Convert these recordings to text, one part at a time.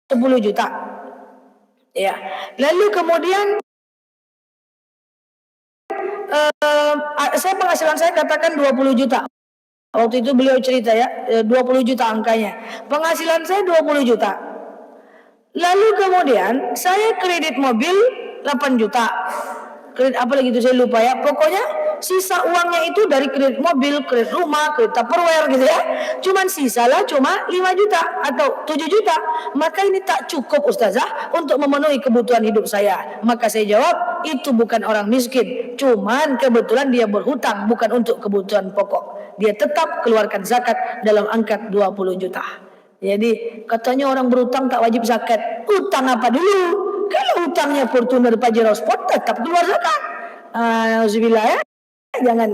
10 juta. Ya. Lalu kemudian saya penghasilan saya katakan 20 juta. Waktu itu beliau cerita ya, 20 juta angkanya. Penghasilan saya 20 juta. Lalu kemudian saya kredit mobil 8 juta. Kredit apa lagi itu saya lupa ya. Pokoknya sisa uangnya itu dari kredit mobil, kredit rumah, kredit Tupperware gitu ya. Cuman sisalah cuma 5 juta atau 7 juta. Maka ini tak cukup Ustazah untuk memenuhi kebutuhan hidup saya. Maka saya jawab, itu bukan orang miskin. Cuman kebetulan dia berhutang bukan untuk kebutuhan pokok. Dia tetap keluarkan zakat dalam angkat 20 juta. Jadi katanya orang berhutang tak wajib zakat. Hutang apa dulu? Kalau hutangnya Fortuner Pajero Sport tetap keluar zakat. Nauzubillah ya.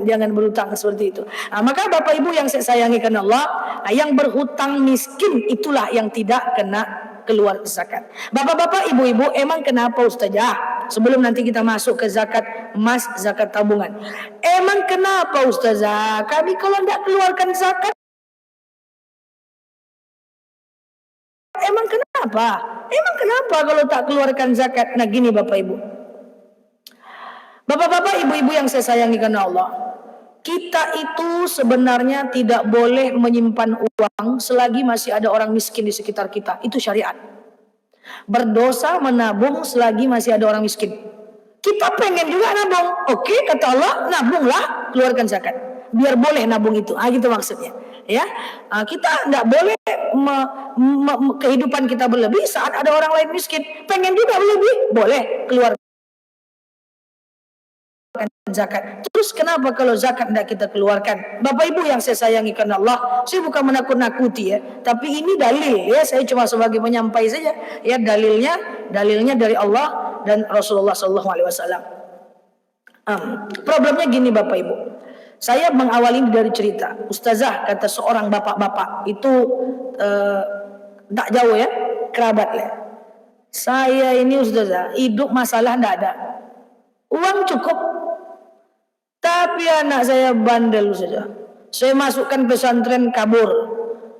Jangan berhutang seperti itu. Maka Bapak Ibu yang saya sayangi karena Allah, yang berhutang miskin itulah yang tidak kena keluar zakat. Bapak-bapak, ibu-ibu, emang kenapa Ustazah? Sebelum nanti kita masuk ke zakat emas, zakat tabungan. Emang kenapa Ustazah? Kami kalau tidak keluarkan zakat, emang kenapa? Emang kenapa kalau tak keluarkan zakat? Nah gini Bapak Ibu. Bapak-bapak, ibu-ibu yang saya sayangi karena Allah, kita itu sebenarnya tidak boleh menyimpan uang selagi masih ada orang miskin di sekitar kita. Itu syariat. Berdosa menabung selagi masih ada orang miskin. Kita pengen juga nabung. Oke, kata Allah, nabunglah, keluarkan zakat. Biar boleh nabung itu. Gitu maksudnya. Ya, kita tidak boleh kehidupan kita berlebih saat ada orang lain miskin. Pengen juga berlebih, boleh keluar zakat. Terus kenapa kalau zakat tidak kita keluarkan? Bapak Ibu yang saya sayangi karena Allah, saya bukan menakut-nakuti ya, tapi ini dalil ya, saya cuma sebagai penyampai saja ya, dalilnya dari Allah dan Rasulullah SAW. Problemnya gini Bapak Ibu, saya mengawali dari cerita. Ustazah, kata seorang bapak-bapak itu tak jauh ya, kerabat lah. Saya ini Ustazah, hidup masalah tidak ada, uang cukup, tapi anak saya bandel saja. Saya masukkan pesantren kabur.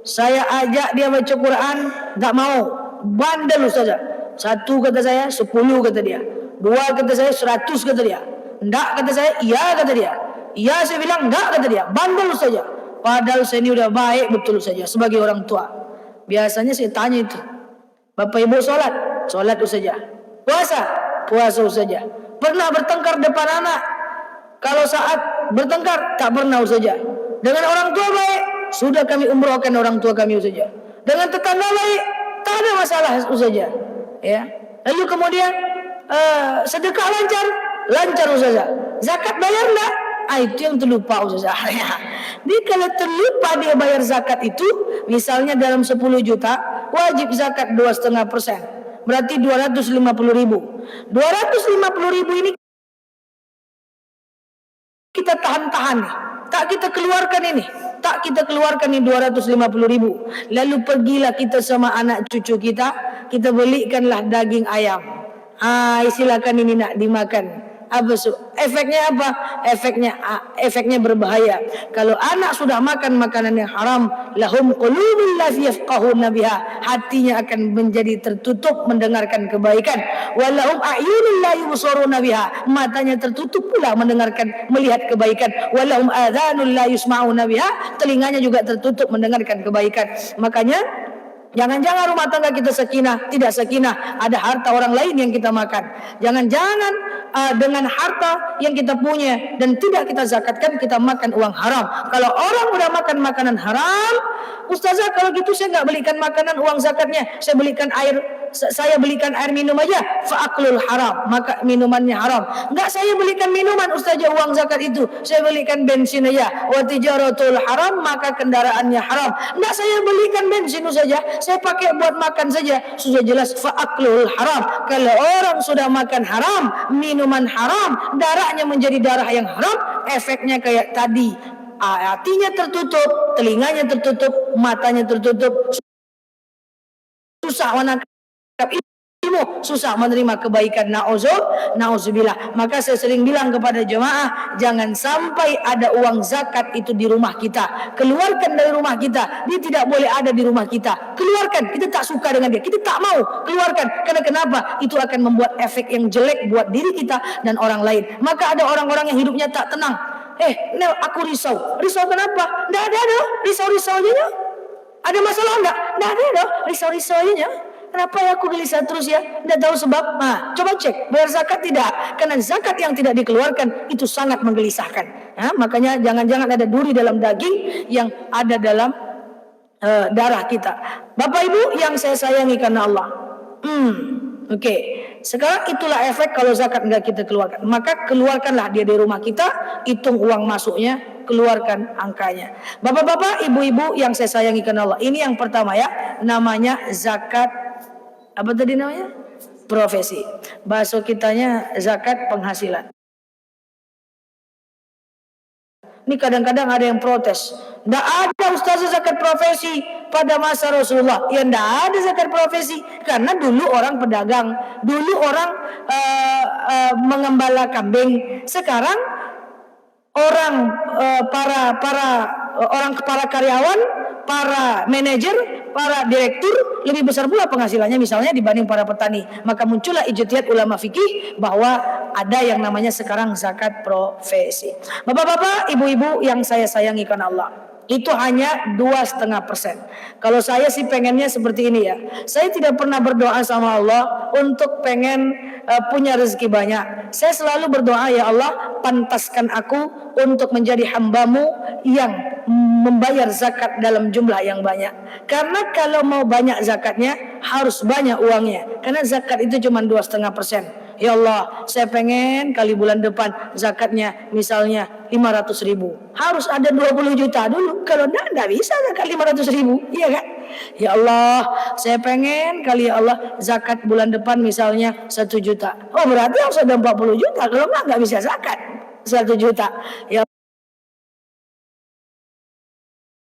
Saya ajak dia baca Quran, tak mau. Bandel saja. 1 kata saya, 10 kata dia. 2 kata saya, 100 kata dia. Enggak kata saya, iya kata dia. Iya saya bilang, enggak kata dia. Bandel saja. Padahal saya ini udah baik betul saja sebagai orang tua. Biasanya saya tanya itu, Bapak Ibu sholat? Sholat saja. Puasa? Puasa saja. Pernah bertengkar depan anak? Kalau saat bertengkar tak pernah saja. Dengan orang tua baik, sudah kami umrohkan orang tua kami saja. Dengan tetangga baik, tak ada masalah saja. Ya. Lalu kemudian sedekah lancar saja. Zakat bayar enggak? Itu yang terlupa saja. Jadi kalau terlupa dia bayar zakat itu, misalnya dalam 10 juta, wajib zakat 2,5%. Berarti 250.000. 250.000 ini kita tahan-tahan nih, tak kita keluarkan ini, 250.000. Lalu pergilah kita sama anak cucu kita belikanlah daging ayam. Silakan ini nak dimakan. Efeknya apa? Efeknya berbahaya. Kalau anak sudah makan makanan yang haram, lahum qulubun la yafqahuna biha, hatinya akan menjadi tertutup mendengarkan kebaikan. Walahum a'yunun la yubsiruna biha, matanya tertutup pula melihat kebaikan. Walahum adhanun la yusma'una biha, telinganya juga tertutup mendengarkan kebaikan. Makanya jangan-jangan rumah tangga kita sakinah, tidak sakinah, ada harta orang lain yang kita makan. Jangan-jangan dengan harta yang kita punya dan tidak kita zakatkan, kita makan uang haram. Kalau orang udah makan makanan haram, Ustazah kalau gitu saya nggak belikan makanan uang zakatnya, saya belikan air minum aja, fa'aklul haram, maka minumannya haram. Enggak, saya belikan minuman Ustazah uang zakat itu, saya belikan bensin aja, wa tijaratul haram, maka kendaraannya haram. Enggak, saya belikan bensin saja, saya pakai buat makan saja, sudah jelas fa'aklul haram. Kalau orang sudah makan haram, minuman haram, darahnya menjadi darah yang haram, efeknya kayak tadi, hatinya tertutup, telinganya tertutup, matanya tertutup, susah menangkap susah menerima kebaikan. Nauzubillah. Maka saya sering bilang kepada jemaah, jangan sampai ada uang zakat itu di rumah kita. Keluarkan dari rumah kita. Dia tidak boleh ada di rumah kita. Keluarkan. Kita tak suka dengan dia, kita tak mau keluarkan. Karena kenapa? Itu akan membuat efek yang jelek buat diri kita dan orang lain. Maka ada orang-orang yang hidupnya tak tenang. Nel, aku risau. Risau kenapa? Tidak ada risau-risau aja. Ada masalah enggak? Tidak ada risau-risau aja. Kenapa ya aku gelisah terus ya? Tidak tahu sebab. Nah, coba cek, bayar zakat tidak? Karena zakat yang tidak dikeluarkan itu sangat menggelisahkan. Makanya jangan-jangan ada duri dalam daging yang ada dalam darah kita. Bapak Ibu yang saya sayangi karena Allah. Oke. Sekarang itulah efek kalau zakat enggak kita keluarkan. Maka keluarkanlah dia di rumah kita, hitung uang masuknya, keluarkan angkanya. Bapak-bapak, ibu-ibu yang saya sayangi karena Allah. Ini yang pertama ya, namanya zakat. Apa tadi namanya? Profesi. Bahasa kitanya zakat penghasilan. Ini kadang-kadang ada yang protes. Tidak ada ustazah zakat profesi pada masa Rasulullah. Ya tidak ada zakat profesi. Karena dulu orang pedagang. Dulu orang mengembala kambing. Sekarang orang para karyawan, para manajer, para direktur lebih besar pula penghasilannya misalnya dibanding para petani. Maka muncullah ijtihad ulama fikih bahwa ada yang namanya sekarang zakat profesi. Bapak-bapak, ibu-ibu yang saya sayangi karena Allah, itu hanya 2,5%. Kalau saya sih pengennya seperti ini ya. Saya tidak pernah berdoa sama Allah untuk pengen punya rezeki banyak. Saya selalu berdoa, ya Allah, pantaskan aku untuk menjadi hambamu yang membayar zakat dalam jumlah yang banyak. Karena kalau mau banyak zakatnya harus banyak uangnya. Karena zakat itu cuma 2,5%. Ya Allah, saya pengen kali bulan depan zakatnya misalnya 500.000. Harus ada 20 juta dulu. Kalau enggak bisa zakat 500.000. Iya kan? Ya Allah, saya pengen kali ya Allah zakat bulan depan misalnya 1 juta. Oh berarti harus ada 40 juta. Kalau enggak bisa zakat 1 juta. Ya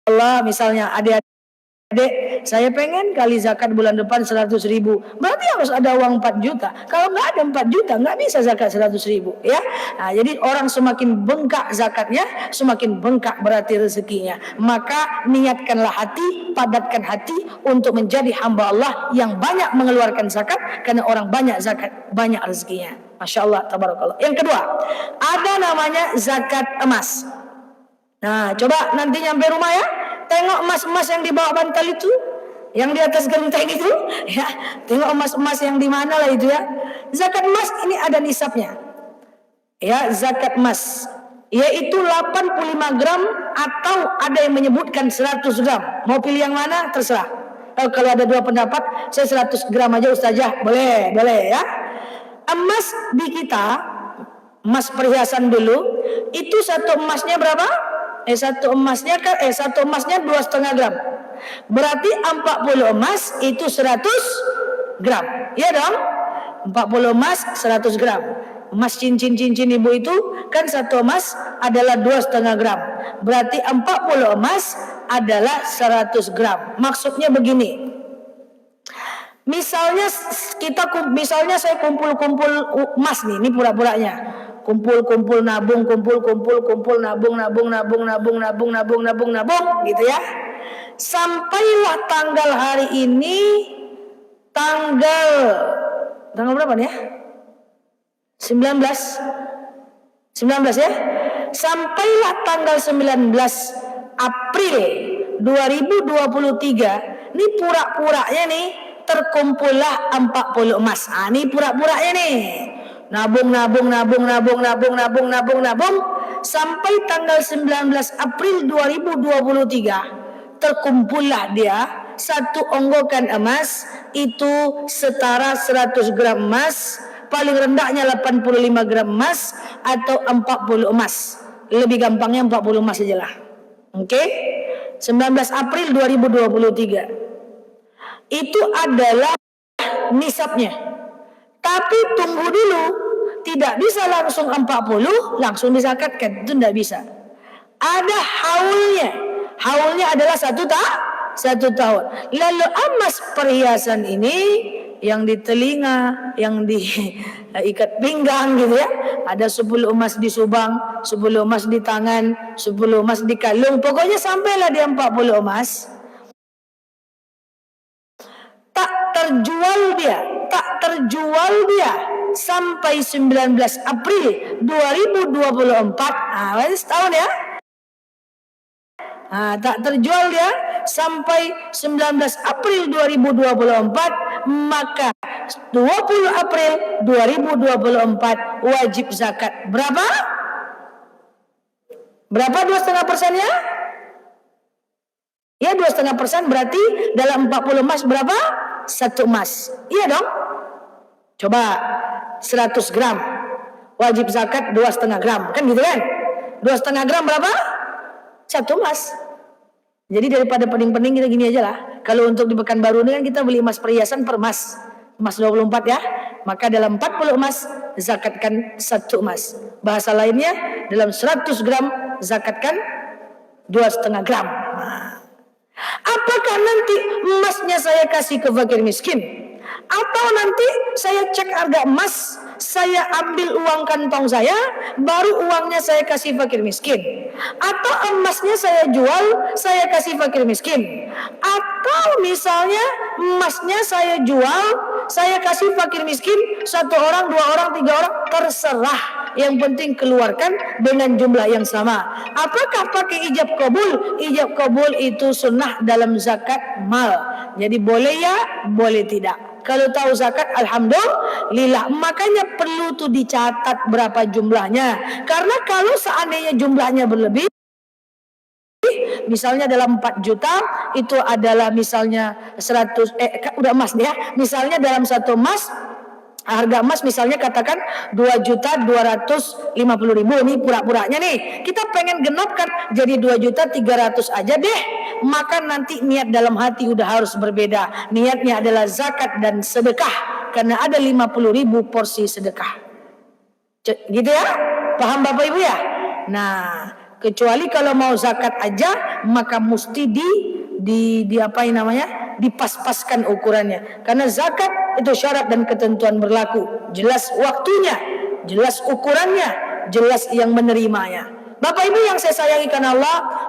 Allah, misalnya adik-adik, saya pengen kali zakat bulan depan 100.000. Berarti harus ada uang 4 juta. Kalau nggak ada 4 juta, nggak bisa zakat 100.000. Ya, nah, jadi orang semakin bengkak zakatnya, semakin bengkak berarti rezekinya. Maka niatkanlah hati, padatkan hati untuk menjadi hamba Allah yang banyak mengeluarkan zakat. Karena orang banyak zakat, banyak rezekinya. Masya Allah, tabarakallah. Yang kedua, ada namanya zakat emas. Nah, coba nanti nyampe rumah ya, tengok emas-emas yang di bawah bantal itu, yang di atas genteng itu, ya, tengok emas-emas yang di mana lah itu ya. Zakat emas ini ada nisabnya. Ya, zakat emas yaitu 85 gram atau ada yang menyebutkan 100 gram. Mau pilih yang mana? Terserah. Kalau ada dua pendapat, saya 100 gram aja ustazah. Boleh ya. Emas di kita, emas perhiasan dulu, itu satu emasnya berapa? Satu emasnya 2,5 gram. Berarti 40 emas itu 100 gram. Iya dong? 40 emas 100 gram. Emas cincin-cincin ibu itu kan satu emas adalah 2,5 gram. Berarti 40 emas adalah 100 gram. Maksudnya begini. Misalnya saya kumpul-kumpul emas nih, ini pura-puranya. Kumpul nabung, nabung gitu ya. Sampailah tanggal hari ini tanggal berapa nih ya? 19 ya. Sampailah tanggal 19 April 2023. Ini pura-puranya nih terkumpullah 40 emas. Ini pura-puranya nih. Nabung sampai tanggal 19 April 2023 terkumpullah dia satu onggokan emas itu setara 100 gram emas, paling rendahnya 85 gram emas atau 40 emas. Lebih gampangnya 40 emas saja lah. Oke? 19 April 2023 itu adalah nisabnya. Tapi tunggu dulu, tidak bisa langsung 40 langsung dizakatkan, itu tidak bisa. Ada haulnya adalah 1 tahun. Lalu emas perhiasan ini yang di telinga, yang di ikat pinggang gitu ya. Ada 10 emas di subang, 10 emas di tangan, 10 emas di kalung. Pokoknya sampailah dia 40 emas. Tak terjual dia sampai 19 April 2024. Masih setahun ya. Tak terjual dia sampai 19 April 2024, maka 20 April 2024 wajib zakat. Berapa? 2,5% ya? Ya, 2,5% berarti dalam 40 emas berapa? 1 emas. Iya dong? Coba 100 gram wajib zakat 2,5 gram, kan gitu kan? 2,5 gram berapa? 1 emas. Jadi daripada pening-pening kita gini aja lah. Kalau untuk di Pekanbaru ini kan kita beli emas perhiasan per emas 24 ya. Maka dalam 40 emas zakatkan 1 emas. Bahasa lainnya dalam 100 gram zakatkan 2,5 gram. Apakah nanti emasnya saya kasih ke fakir miskin? Atau nanti saya cek harga emas, saya ambil uang kantong saya, baru uangnya saya kasih fakir miskin? Atau emasnya saya jual, saya kasih fakir miskin? Atau misalnya emasnya saya jual, saya kasih fakir miskin, 1 orang, 2 orang, 3 orang, terserah. Yang penting keluarkan dengan jumlah yang sama. Apakah pakai ijab kabul? Ijab kabul itu sunnah dalam zakat mal. Jadi boleh ya, boleh tidak. Kalau tahu zakat, alhamdulillah. Makanya perlu tuh dicatat berapa jumlahnya. Karena kalau seandainya jumlahnya berlebih, misalnya dalam 4 juta itu adalah misalnya 100 udah emas ya. Misalnya dalam 1 emas, harga emas misalnya katakan 2.250.000, ini pura-puranya nih. Kita pengen genapkan jadi 2.300.000 aja deh. Maka nanti niat dalam hati udah harus berbeda. Niatnya adalah zakat dan sedekah, karena ada 50.000 porsi sedekah. Gitu ya? Paham Bapak Ibu ya? Nah, kecuali kalau mau zakat aja maka mesti dipas-paskan ukurannya. Karena zakat itu syarat dan ketentuan berlaku. Jelas waktunya, jelas ukurannya, jelas yang menerimanya. Bapak Ibu yang saya sayangi karena Allah,